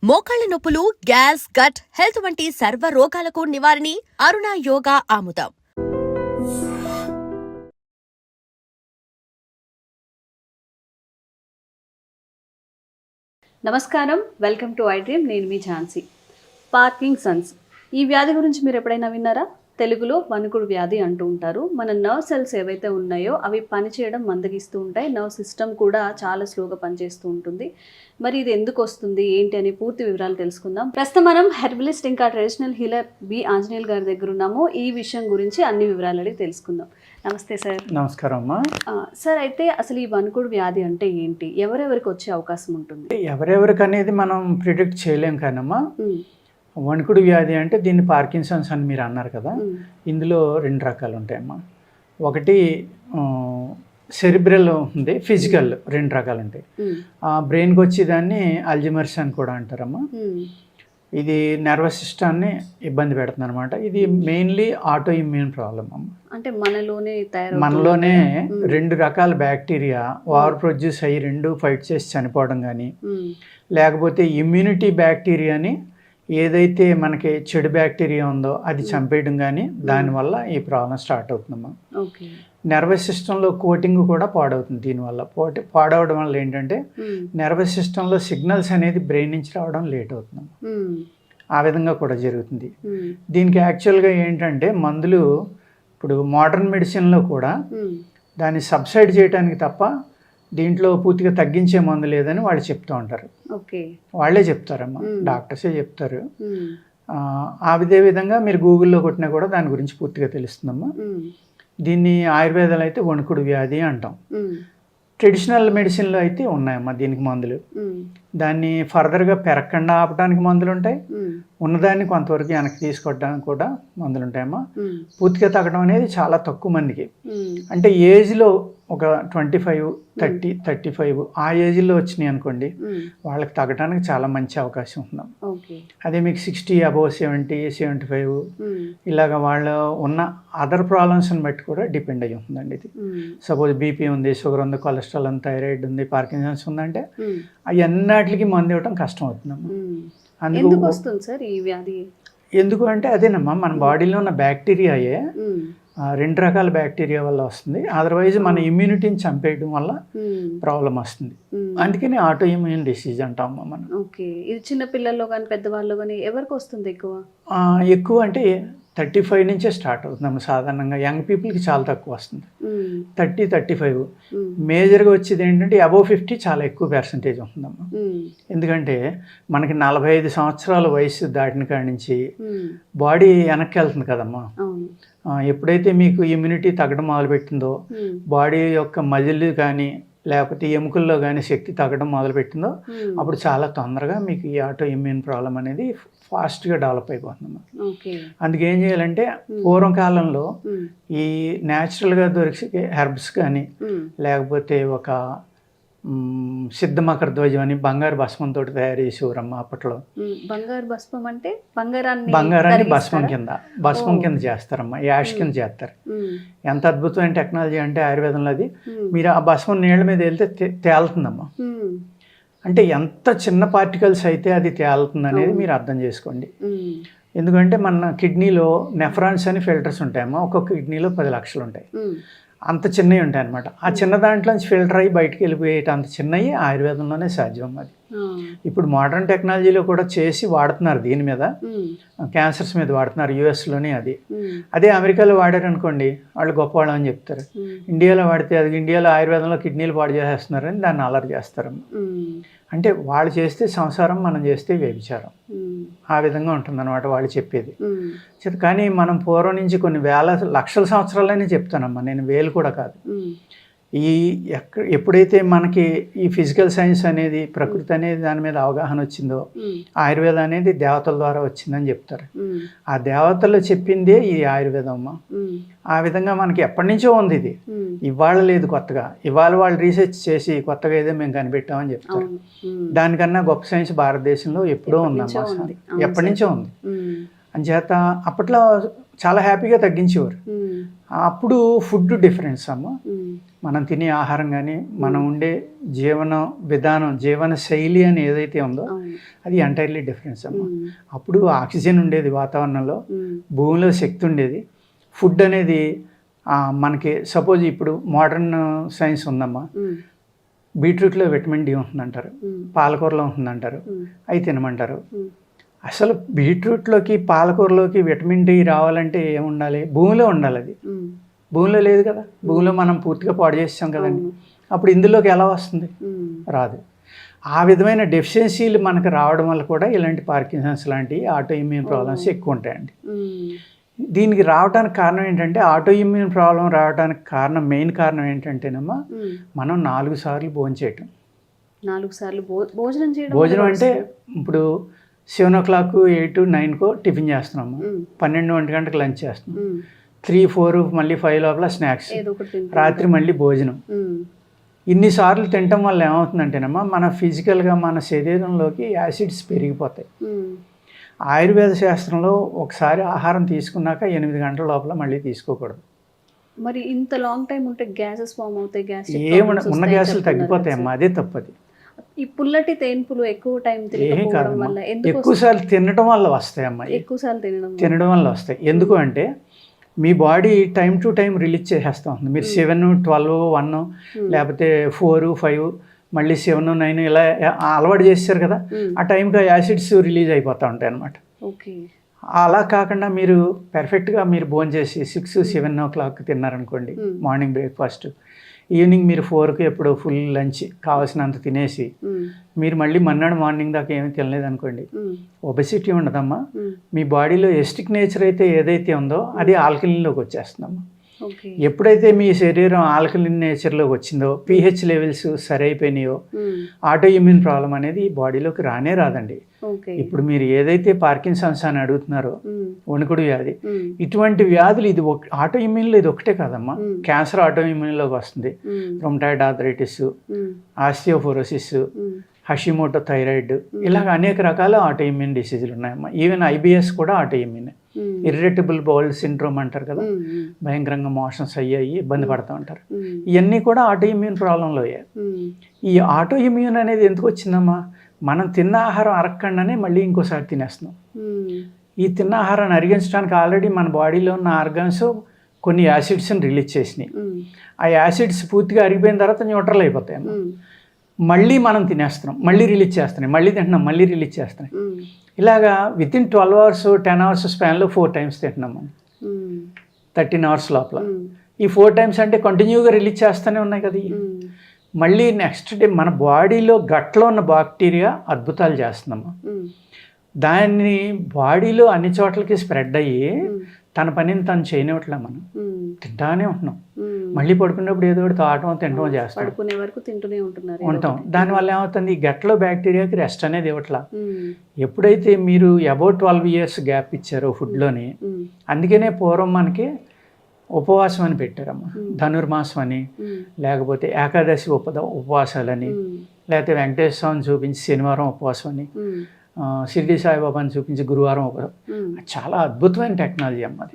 మోకాళ్ల నొప్పులు, gas, gut health వంటి సర్వ రోగాలకు నివారణి అరుణ యోగా ఆముదం. నమస్కారం, వెల్కమ్ టు ఐ డ్రీమ్. నేను మీ ఝాన్సీ. పార్కిన్సన్స్ ఈ వ్యాధి గురించి మీరు ఎప్పుడైనా విన్నారా? తెలుగులో వణుకుడు వ్యాధి అంటూ ఉంటారు. మన నర్వ్ సెల్స్ ఏవైతే ఉన్నాయో అవి పనిచేయడం మందగిస్తూ ఉంటాయి. నర్వ్ సిస్టమ్ కూడా చాలా స్లోగా పనిచేస్తూ ఉంటుంది. మరి ఇది ఎందుకు వస్తుంది, ఏంటి అని పూర్తి వివరాలు తెలుసుకుందాం. ప్రస్తుతం మనం హెర్బలిస్ట్ ఇంకా ట్రెడిషనల్ హీలర్ బి ఆంజనేయులు గారి దగ్గర ఉన్నాము. ఈ విషయం గురించి అన్ని వివరాలు అడిగి తెలుసుకుందాం. నమస్తే సార్. నమస్కారం అమ్మా. సార్, అయితే అసలు ఈ వణుకుడు వ్యాధి అంటే ఏంటి, ఎవరెవరికి వచ్చే అవకాశం ఉంటుంది? ఎవరెవరికి అనేది మనం ప్రిడిక్ట్ చేయలేం కానమ్మా. వణుకుడు వ్యాధి అంటే దీన్ని పార్కిన్సన్స్ అని మీరు అన్నారు కదా. ఇందులో రెండు రకాలు ఉంటాయమ్మా. ఒకటి సెరిబ్రల్ ఉంది, ఫిజికల్, రెండు రకాలు ఉంటాయి. బ్రెయిన్కి వచ్చి దాన్ని అల్జిమర్స్ అని కూడా అంటారమ్మా. ఇది నర్వస్ సిస్టాన్ని ఇబ్బంది పెడుతుంది అనమాట. ఇది మెయిన్లీ ఆటో ఇమ్యూన్ ప్రాబ్లం అమ్మ. అంటే మనలోనే రెండు రకాల బ్యాక్టీరియా ఓవర్ ప్రొడ్యూస్ అయ్యి రెండు ఫైట్ చేసి చనిపోవడం కానీ, లేకపోతే ఇమ్యూనిటీ బ్యాక్టీరియాని ఏదైతే మనకి చెడు బ్యాక్టీరియా ఉందో అది చంపేయడం కానీ, దానివల్ల ఈ ప్రాబ్లం స్టార్ట్ అవుతుందమ్మా. నర్వస్ సిస్టంలో కోటింగ్ కూడా పాడవుతుంది దీనివల్ల. పాడవడం వల్ల ఏంటంటే నర్వస్ సిస్టంలో సిగ్నల్స్ అనేది బ్రెయిన్ నుంచి రావడం లేట్ అవుతుందమ్మా. ఆ విధంగా కూడా జరుగుతుంది. దీనికి యాక్చువల్గా ఏంటంటే మందులు ఇప్పుడు మోడర్న్ మెడిసిన్లో కూడా దాన్ని సబ్సైడ్ చేయడానికి తప్ప దీంట్లో పూర్తిగా తగ్గించే మందు లేదని వాళ్ళు చెప్తూ ఉంటారు. వాళ్ళే చెప్తారమ్మా, డాక్టర్సే చెప్తారు. అదే విధంగా మీరు గూగుల్లో కొట్టినా కూడా దాని గురించి పూర్తిగా తెలుస్తుందమ్మా. దీన్ని ఆయుర్వేదాలు అయితే వణుకుడు వ్యాధి అంటాం. ట్రెడిషనల్ మెడిసిన్లో అయితే ఉన్నాయమ్మా దీనికి మందులు. దాన్ని ఫర్దర్గా పెరగకుండా ఆపడానికి మందులు ఉంటాయి, ఉన్నదాన్ని కొంతవరకు వెనక్కి తీసుకోవడానికి కూడా మందులు ఉంటాయమ్మా. పూర్తిగా తగ్గడం అనేది చాలా తక్కువ మందికి. అంటే ఏజ్లో ఒక 25, 30, 35 ఆ ఏజ్లో వచ్చినాయి అనుకోండి, వాళ్ళకి తగ్గడానికి చాలా మంచి అవకాశం ఉందాం. అదే మీకు 60 అబోవ్ 70, 75 ఇలాగ వాళ్ళు ఉన్న అదర్ ప్రాబ్లమ్స్ని బట్టి కూడా డిపెండ్ అయ్యి ఉంటుందండి. ఇది సపోజ్ బీపీ ఉంది, షుగర్ ఉంది, కొలెస్ట్రాల్ ఉంది, థైరాయిడ్ ఉంది, పార్కిన్సన్స్ ఉందంటే అవి అన్నిటికి మందు ఇవ్వడం కష్టం అవుతుందమ్మా. ఎందుకు వస్తుంది సార్ ఈ వ్యాధి? ఎందుకు అంటే అదేనమ్మా, మన బాడీలో ఉన్న బ్యాక్టీరియాయే రెండు రకాల బ్యాక్టీరియా వల్ల వస్తుంది. అదర్వైజ్ మన ఇమ్యూనిటీని చంపేయడం వల్ల ప్రాబ్లం వస్తుంది. అందుకని ఆటో ఇమ్యూన్ డిసీజ్ అంటామమ్మా మనం. ఓకే, ఇది చిన్న పిల్లల్లో కానీ పెద్దవాళ్ళు కానీ ఎవరికి వస్తుంది ఎక్కువ? ఎక్కువ అంటే 35 నుంచే స్టార్ట్ అవుతుందమ్మా. సాధారణంగా యంగ్ పీపుల్కి చాలా తక్కువ వస్తుంది, 30, 35. మేజర్గా వచ్చేది ఏంటంటే అబోవ్ 50 చాలా ఎక్కువ పర్సంటేజ్ ఉంటుందమ్మా. ఎందుకంటే మనకి 45 సంవత్సరాల వయసు దాటిన కాడి నుంచి బాడీ వెనక్కి వెళ్తుంది కదమ్మా. ఎప్పుడైతే మీకు ఇమ్యూనిటీ తగ్గడం మొదలుపెట్టిందో, బాడీ యొక్క మజిల్ కానీ లేకపోతే ఎముకల్లో కానీ శక్తి తగ్గడం మొదలుపెట్టిందో, అప్పుడు చాలా తొందరగా మీకు ఈ ఆటో ఇమ్యూన్ ప్రాబ్లం అనేది ఫాస్ట్గా డెవలప్ అయిపోతుందమ్మా. అందుకే ఏం చేయాలంటే పూర్వకాలంలో ఈ న్యాచురల్గా దొరికే హెర్బ్స్ కానీ లేకపోతే ఒక సిద్ధమకర ధ్వజం అని బంగారు భస్మంతో తయారు చేసేవారమ్మా అప్పట్లో. బంగారు భస్మం అంటే బంగారాన్ని భస్మం కింద చేస్తారమ్మా, యాష్ కింద చేస్తారు. ఎంత అద్భుతమైన టెక్నాలజీ అంటే ఆయుర్వేదంలో అది. మీరు ఆ భస్మం నీళ్ళ మీద వెళ్తే తేలుతుందమ్మా. అంటే ఎంత చిన్న పార్టికల్స్ అయితే అది తేలుతుంది అనేది మీరు అర్థం చేసుకోండి. ఎందుకంటే మన కిడ్నీలో నెఫ్రాన్స్ అని ఫిల్టర్స్ ఉంటాయమ్మా. ఒక్కొక్క కిడ్నీలో 10 లక్షలు ఉంటాయి. అంత చిన్నవి ఉంటాయి అనమాట. ఆ చిన్న దాంట్లోంచి ఫిల్టర్ అయ్యి బయటకు వెళ్ళిపోయేట అంత చిన్నవి ఆయుర్వేదంలోనే సాధ్యం. అది ఇప్పుడు మోడర్న్ టెక్నాలజీలో కూడా చేసి వాడుతున్నారు. దీని మీద క్యాన్సర్స్ మీద వాడుతున్నారు యుఎస్లోనే. అదే అమెరికాలో వాడారు అనుకోండి, వాళ్ళు గొప్పవాళ్ళు అని చెప్తారు. ఇండియాలో వాడితే అది ఇండియాలో ఆయుర్వేదంలో కిడ్నీలు పాడు చేసేస్తున్నారని దాన్ని అలర్ చేస్తారు. అంటే వాళ్ళు చేస్తే సంసారం, మనం చేస్తే వ్యభిచారం. ఆ విధంగా ఉంటుందన్నమాట వాళ్ళు చెప్పేది. కానీ మనం పూర్వం నుంచి కొన్ని లక్షల సంవత్సరాలనే చెప్తానమ్మా, నేను వేలు కూడా కాదు. ఎప్పుడైతే మనకి ఈ ఫిజికల్ సైన్స్ అనేది, ప్రకృతి అనేది దాని మీద అవగాహన వచ్చిందో, ఆయుర్వేదం అనేది దేవతల ద్వారా వచ్చిందని చెప్తారు. ఆ దేవతలు చెప్పిందే ఈ ఆయుర్వేదం అమ్మ. ఆ విధంగా మనకి ఎప్పటి నుంచో ఉంది. ఇది ఇవాళ లేదు కొత్తగా. ఇవాళ వాళ్ళు రీసెర్చ్ చేసి కొత్తగా ఏదో మేము కనిపెట్టామని చెప్తారు. దానికన్నా గొప్ప సైన్స్ భారతదేశంలో ఎప్పుడో ఉందమ్మా, ఎప్పటి నుంచో ఉంది. అంచేత అప్పట్లో చాలా హ్యాపీగా తగ్గించేవారు. ఉమ్, అప్పుడు ఫుడ్ డిఫరెన్స్ అమ్మ, ఉమ్, మనం తినే ఆహారం కానీ మనం ఉండే జీవన విధానం, జీవన శైలి అని ఏదైతే ఉందో అవును. అది ఎంటైర్లీ డిఫరెన్స్ అమ్మ. ఉమ్, అప్పుడు ఆక్సిజన్ ఉండేది వాతావరణంలో, ఉమ్, భూమిలో శక్తి ఉండేది. ఫుడ్ అనేది మనకి సపోజ్ ఇప్పుడు మోడర్న్ సైన్స్ ఉందమ్మా, ఉమ్, బీట్రూట్లో విటమిన్ డి ఉంటుందంటారు, ఉమ్, పాలకూరలో ఉంటుందంటారు, ఉమ్, అవి తినమంటారు. ఉమ్, అసలు బీట్రూట్లోకి పాలకూరలోకి విటమిన్ డి రావాలంటే ఏముండాలి? భూమిలో ఉండాలి. అది ఉమ్, భూమిలో లేదు కదా, భూమిలో మనం పూర్తిగా పాడు చేస్తాం కదండి. అవును. అప్పుడు ఇందులోకి ఎలా వస్తుంది? ఉమ్, రాదు. ఆ విధమైన డెఫిషియన్సీలు మనకు రావడం వల్ల కూడా ఇలాంటి పార్కిన్సన్స్ లాంటి ఆటో ఇమ్యూన్ ప్రాబ్లమ్స్ ఎక్కువ ఉంటాయండి. ఉమ్, దీనికి రావడానికి కారణం ఏంటంటే, ఆటో ఇమ్యూన్ ప్రాబ్లం రావడానికి కారణం, మెయిన్ కారణం ఏంటంటేనమ్మా, ఉమ్. మనం 4 సార్లు భోజనం చేయటం. 4 సార్లు భోజనం చేయడం భోజనం వల్ల అంటే ఇప్పుడు 7 o'clock 8 9 టిఫిన్ చేస్తున్నాము, ఉమ్, 12 1 గంటలకు లంచ్ చేస్తున్నాం, ఉమ్, 3 4 మళ్ళీ 5 లోపల స్నాక్స్, ఏదో ఒకటి తింటూ రాత్రి మళ్ళీ భోజనం. ఉమ్, ఇన్నిసార్లు తినటం వల్ల ఏమవుతుందంటేనమ్మా, మన ఫిజికల్గా మన శరీరంలోకి యాసిడ్స్ పెరిగిపోతాయి. ఉమ్, ఆయుర్వేద శాస్త్రంలో ఒకసారి ఆహారం తీసుకున్నాక 8 గంటల లోపల మళ్ళీ తీసుకోకూడదు. మరి ఇంత లాంగ్ టైం ఉంటే గ్యాసెస్ ఫామ్ అవుతాయి, ఉన్న గ్యాసులు తగ్గిపోతాయమ్మా, అదే తప్పది. ఈ పుల్లటి తేన్పులు ఎక్కువ టైం ఏమీ తినకపోవడం కాదమ్మా, వల్ల ఎందుకు ఎక్కువసార్లు తినడం వల్ల వస్తాయమ్మా, ఎక్కువ సార్లు తినడం వల్ల వస్తాయి. ఎందుకు అంటే మీ body time to time release చేసేస్తూ ఉంటుంది. మీరు 7 12 1 లేకపోతే 4 5 మళ్ళీ 7 9 ఇలా అలవాటు చేస్తారు కదా, ఆ టైంకి యాసిడ్స్ రిలీజ్ అయిపోతూ ఉంటాయి అన్నమాట. ఓకే. అలా కాకుండా మీరు పెర్ఫెక్ట్గా మీరు భోజనం చేసి 6 7 o'clock తిన్నారనుకోండి, మార్నింగ్ బ్రేక్ఫాస్ట్, ఈవినింగ్ మీరు 4కి ఎప్పుడు ఫుల్ లంచ్ కావాల్సినంత తినేసి మీరు మళ్ళీ మన్నాడు మార్నింగ్ దాకా ఏమీ తినలేదు అనుకోండి, ఒబెసిటీ ఉండదమ్మా. మీ బాడీలో ఎస్టిక్ నేచర్ అయితే ఏదైతే ఉందో అది ఆల్కలిన్లోకి వచ్చేస్తుందమ్మా. ఎప్పుడైతే మీ శరీరం ఆల్కలిన్ నేచర్లోకి వచ్చిందో, pH లెవెల్స్ సరైపోయినాయో, ఆటో ఇమ్యూన్ ప్రాబ్లం అనేది ఈ బాడీలోకి రానే రాదండి. ఇప్పుడు మీరు ఏదైతే పార్కిన్సన్స్ అని అడుగుతున్నారో, వణుకుడు వ్యాధి, ఇటువంటి వ్యాధులు ఇది ఆటో ఇమ్యూన్లో ఇది ఒకటే కాదమ్మా. క్యాన్సర్ ఆటో ఇమ్యూన్లోకి వస్తుంది, rheumatoid arthritis, osteoporosis, Hashimoto thyroid, ఇలాగ అనేక రకాల ఆటో ఇమ్యూన్ డిసీజులు ఉన్నాయమ్మా. ఈవెన్ IBS కూడా ఆటో ఇమ్యూన్. ఇర్రిటబుల్ బౌల్ సిండ్రోమ్ అంటారు కదా, భయంకరంగా మోషన్స్ అయ్యాయి ఇబ్బంది పడుతూ ఉంటారు, ఇవన్నీ కూడా ఆటో ఇమ్యూన్ ప్రాబ్లంలో అయ్యాయి. ఈ ఆటో ఇమ్యూన్ అనేది ఎందుకు వచ్చిందమ్మా, మనం తిన్న ఆహారం అరగకుండానే మళ్ళీ ఇంకోసారి తినేస్తున్నాం. ఈ తిన్న ఆహారాన్ని అరిగించడానికి ఆల్రెడీ మన బాడీలో ఉన్న ఆర్గాన్స్ కొన్ని యాసిడ్స్ని రిలీజ్ చేసినాయి. ఆ యాసిడ్స్ పూర్తిగా అరిగిపోయిన తర్వాత న్యూట్రల్ అయిపోతాయి. మళ్ళీ మనం తినేస్తున్నాం, మళ్ళీ రిలీజ్ చేస్తున్నాయి, మళ్ళీ తింటున్నాం, మళ్ళీ రిలీజ్ చేస్తున్నాయి. ఇలాగా వితిన్ 12 hours 10 hours స్పాన్లో 4 times తింటున్నాం మనం, 13 hours లోపల. ఈ 4 times అంటే కంటిన్యూగా రిలీజ్ చేస్తూనే ఉన్నాయి కదా. మళ్ళీ నెక్స్ట్ డే మన బాడీలో గట్లో ఉన్న బాక్టీరియా అద్భుతాలు చేస్తుందమ్మా. దాన్ని బాడీలో అన్ని చోట్లకి స్ప్రెడ్ అయ్యి తన పనిని తను చేయనివ్వట్లే, మనం తింటానే ఉంటున్నాం. మళ్ళీ పడుకున్నప్పుడు ఏదో ఒకటి తాగటం తినటం చేస్తాం, పడుకునే వరకు తింటూనే ఉంటాం. దానివల్ల ఏమవుతుంది, ఈ గట్లో బ్యాక్టీరియాకి రెస్ట్ అనేది ఇవ్వట్లా. ఎప్పుడైతే మీరు అబౌట్ 12 years గ్యాప్ ఇచ్చారో ఫుడ్లోని, అందుకనే పూర్వం మనకి ఉపవాసం అని పెట్టారమ్మా, ధనుర్మాసం అని, లేకపోతే ఏకాదశి ఉపవాసాలని, లేకపోతే వెంకటేశ్వర స్వామిని చూపించి శనివారం ఉపవాసం అని, షిరిడి సాయిబాబాని చూపించి గురువారం ఉపవాసం. చాలా అద్భుతమైన టెక్నాలజీ అమ్మ అది.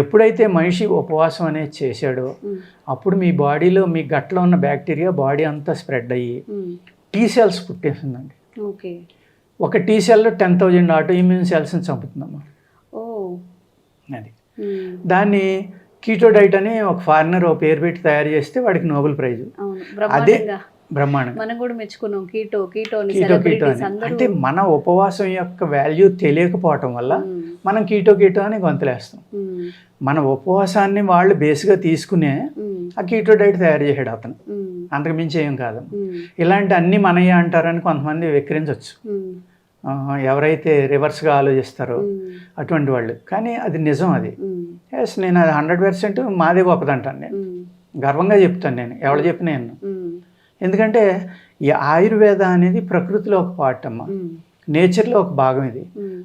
ఎప్పుడైతే మనిషి ఉపవాసం అనేది చేశాడో అప్పుడు మీ బాడీలో మీ గట్లో ఉన్న బ్యాక్టీరియా బాడీ అంతా స్ప్రెడ్ అయ్యి T cells పుట్టేస్తుందండి. ఒక T cell 10,000 ఆటో ఇమ్యూన్ సెల్స్ని చంపుతుందమ్మా. అది దాన్ని కీటో డైట్ అని ఒక ఫారినర్ ఒక పేరు పెట్టి తయారు చేస్తే వాడికి నోబెల్ ప్రైజ్. అదే బ్రహ్మాండం. మనం కూడా మెచ్చుకున్నాం కీటో అని. అంటే మన ఉపవాసం యొక్క వాల్యూ తెలియకపోవటం వల్ల మనం కీటో అని గొంతులేస్తాం. మన ఉపవాసాన్ని వాళ్ళు బేస్గా తీసుకునే ఆ కీటో డైట్ తయారు చేసాడు అతను, అంతకు మించి ఏం కాదు. ఇలాంటి అన్ని మనయ్య అంటారని కొంతమంది వెక్కిరించవచ్చు, ఎవరైతే రివర్స్గా ఆలోచిస్తారో అటువంటి వాళ్ళు. కానీ అది నిజం. అది ఎస్, నేను అది 100% మాదే గొప్పదంటాను. నేను గర్వంగా చెప్తాను, నేను ఎవరు చెప్పిన నేను. ఎందుకంటే ఈ ఆయుర్వేద అనేది ప్రకృతిలో ఒక పార్ట్ అమ్మ, నేచర్లో ఒక భాగం. ఇది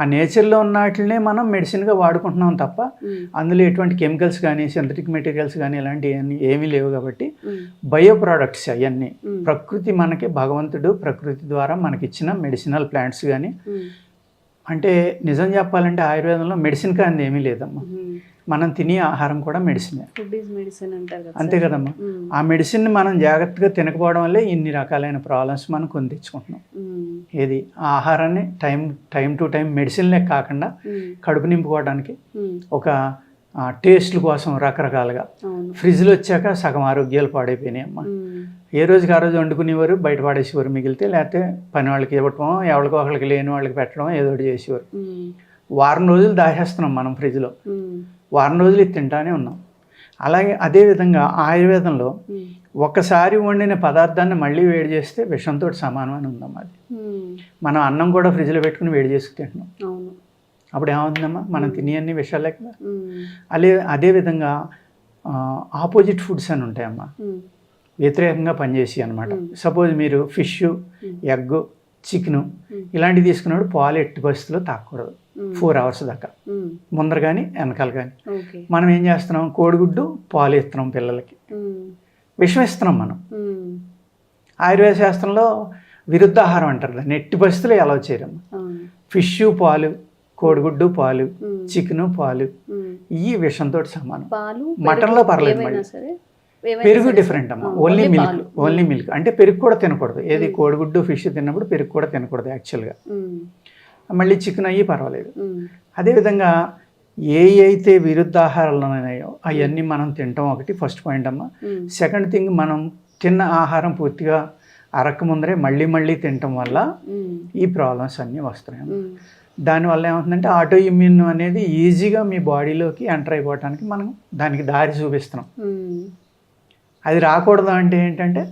ఆ నేచర్లో ఉన్న వాటినే మనం మెడిసిన్గా వాడుకుంటున్నాం తప్ప అందులో ఎటువంటి కెమికల్స్ కానీ సింథటిక్ మెటీరియల్స్ కానీ ఇలాంటివి ఏమీ లేవు. కాబట్టి బయో ప్రోడక్ట్స్ అవన్నీ ప్రకృతి మనకి భగవంతుడు ప్రకృతి ద్వారా మనకిచ్చిన మెడిసినల్ ప్లాంట్స్ కానీ. అంటే నిజం చెప్పాలంటే ఆయుర్వేదంలో మెడిసిన్ కానీ ఏమీ లేదమ్మా. మనం తినే ఆహారం కూడా మెడిసినే. ఫుడ్ ఈజ్ మెడిసిన్ అంటారు కదా. అంతే కదమ్మా. ఆ మెడిసిన్ని మనం జాగ్రత్తగా తినకపోవడం వల్లే ఇన్ని రకాలైన ప్రాబ్లమ్స్ మనం కొని తెచ్చుకుంటున్నాం. ఏది ఆ ఆహారాన్ని టైం టు టైం మెడిసిన్లే కాకుండా కడుపు నింపుకోవడానికి ఒక టేస్ట్ల కోసం రకరకాలుగా ఫ్రిడ్జ్లో వచ్చాక సగం ఆరోగ్యాలు పాడైపోయినాయి అమ్మా. ఏ రోజుకి ఆ రోజు వండుకునేవారు, బయట పడేసేవారు మిగిలితే, లేకపోతే పని వాళ్ళకి ఇవ్వటం, ఎవరికో ఒకరికి లేని వాళ్ళకి పెట్టడం, ఏదో ఒకటి చేసేవారు. వారం రోజులు దాచేస్తున్నాం మనం ఫ్రిడ్జ్లో, వారం రోజులు ఇది తింటానే ఉన్నాం. అలాగే అదేవిధంగా ఆయుర్వేదంలో ఒక్కసారి వండిన పదార్థాన్ని మళ్ళీ వేడి చేస్తే విషంతో సమానమని ఉందమ్మా. అది మనం అన్నం కూడా ఫ్రిడ్జ్లో పెట్టుకుని వేడి చేసుకు తింటున్నాం. అప్పుడు ఏమవుతుందమ్మా, మనం తినేవన్నీ విషయాలే కదా. అదేవిధంగా ఆపోజిట్ ఫుడ్స్ అని ఉంటాయమ్మా, వ్యతిరేకంగా పనిచేసి అనమాట. సపోజ్ మీరు ఫిష్, ఎగ్, చికెను ఇలాంటివి తీసుకున్నప్పుడు పాలు ఎట్టి పరిస్థితుల్లో తాగకూడదు 4 hours దాకా, ముందర కానీ వెనకాల కానీ. మనం ఏం చేస్తున్నాం, కోడిగుడ్డు పాలు ఇస్తున్నాం పిల్లలకి, విషం ఇస్తున్నాం మనం. ఆయుర్వేద శాస్త్రంలో విరుద్ధాహారం అంటారు దాన్ని, ఎట్టి పరిస్థితుల్లో ఎలా చేయరమ్మా. ఫిష్ పాలు, కోడిగుడ్డు పాలు, చికెను పాలు, ఈ విషంతో సమానం. మటన్లో పర్లేదు, మళ్ళీ పెరుగు డిఫరెంట్ అమ్మా. ఓన్లీ మిల్క్ అంటే పెరుగు కూడా తినకూడదు. ఏది కోడిగుడ్డు ఫిష్ తిన్నప్పుడు పెరుగు కూడా తినకూడదు యాక్చువల్గా. మళ్ళీ చికెన్ అయ్యి పర్వాలేదు. అదేవిధంగా అయితే విరుద్ధాహారాలు ఉన్నాయో అవన్నీ మనం తినటం ఒకటి ఫస్ట్ పాయింట్ అమ్మా. సెకండ్ థింగ్, మనం తిన్న ఆహారం పూర్తిగా అరక్క ముందరే మళ్ళీ తినటం వల్ల ఈ ప్రాబ్లమ్స్ అన్నీ వస్తున్నాయి. దానివల్ల ఏమవుతుందంటే ఆటో ఇమ్యూన్ అనేది ఈజీగా మీ బాడీలోకి ఎంటర్ అయిపోవటానికి మనం దానికి దారి చూపిస్తున్నాం. అది రాకూడదు అంటే ఏంటంటే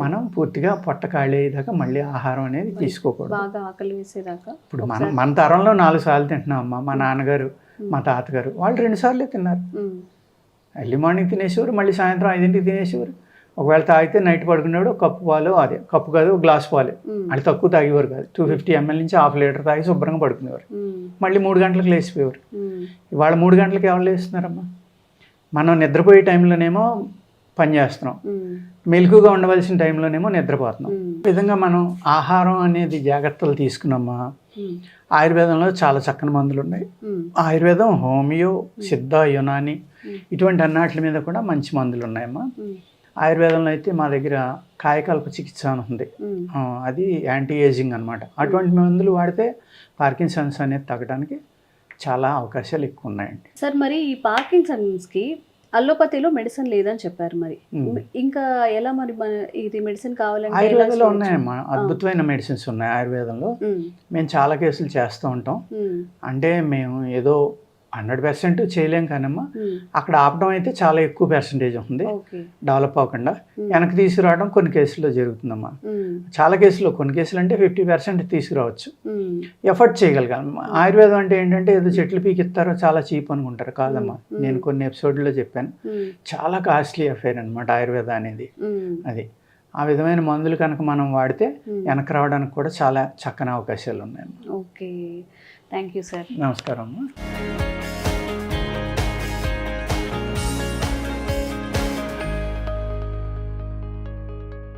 మనం పూర్తిగా పొట్ట ఖాళీ అయ్యేదాకా మళ్ళీ ఆహారం అనేది తీసుకోకూడదు. ఇప్పుడు మన తరంలో 4 సార్లు తింటున్నాం అమ్మా. మా నాన్నగారు, మా తాతగారు వాళ్ళు 2 సార్లే తిన్నారు. ఎర్లీ మార్నింగ్ తినేసేవారు, మళ్ళీ సాయంత్రం 5ంటికి తినేసేవారు. ఒకవేళ తాగితే నైట్ పడుకునేవాడు కప్పు పాలు, అదే కప్పు కాదు గ్లాస్ పాలు, అది తక్కువ తాగేవారు కాదు. 250 ml నుంచి 1/2 లీటర్ తాగి శుభ్రంగా పడుకునేవారు. మళ్ళీ 3 గంటలకు లేచిపోయేవారు. ఇవాళ 3 గంటలకు ఎవరు లేస్తున్నారమ్మా? మనం నిద్రపోయే టైంలోనేమో పని చేస్తున్నాం, మెలకుగా ఉండవలసిన టైంలోనేమో నిద్రపోతున్నాం. ఈ విధంగా మనం ఆహారం అనేది జాగ్రత్తలు తీసుకున్నామా. ఆయుర్వేదంలో చాలా చక్కని మందులు ఉన్నాయి. ఆయుర్వేదం, హోమియో, సిద్ధ, యునాని ఇటువంటి అన్నిటి మీద కూడా మంచి మందులు ఉన్నాయమ్మా. ఆయుర్వేదంలో అయితే మా దగ్గర కాయకల్ప చికిత్స అని ఉంది, అది యాంటీ ఏజింగ్ అనమాట. అటువంటి మందులు వాడితే పార్కిన్సన్స్ అనేది తగ్గడానికి చాలా అవకాశాలు ఎక్కువ ఉన్నాయండి. సార్, మరి ఈ పార్కిన్సన్స్కి అల్లోపతిలో మెడిసిన్ లేదని చెప్పారు, మరి ఇంకా ఎలా? మరి మన ఇది మెడిసిన్ కావాలంటే ఆయుర్వేదంలో ఉన్నాయమ్మా, అద్భుతమైన మెడిసిన్స్ ఉన్నాయి ఆయుర్వేదంలో. మేము చాలా కేసులు చేస్తూ ఉంటాం. అంటే మేము ఏదో 100% చేయలేం కానమ్మా, అక్కడ ఆపడం అయితే చాలా ఎక్కువ పర్సంటేజ్ ఉంది. డెవలప్ అవ్వకుండా వెనక్కి తీసుకురావడం కొన్ని కేసుల్లో జరుగుతుందమ్మా. చాలా కేసుల్లో, కొన్ని కేసులు అంటే 50% తీసుకురావచ్చు, ఎఫర్ట్ చేయగలగాలి. ఆయుర్వేదం అంటే ఏంటంటే ఏదో చెట్లు పీకిస్తారో చాలా చీప్ అనుకుంటారు. కాదమ్మా, నేను కొన్ని ఎపిసోడ్లో చెప్పాను, చాలా కాస్ట్లీ అఫేర్ అనమాట ఆయుర్వేదం అనేది. అది ఆ విధమైన మందులు కనుక మనం వాడితే వెనక్కి రావడానికి కూడా చాలా చక్కని అవకాశాలు ఉన్నాయి. Okay, thank you sir. నమస్కారం అమ్మా.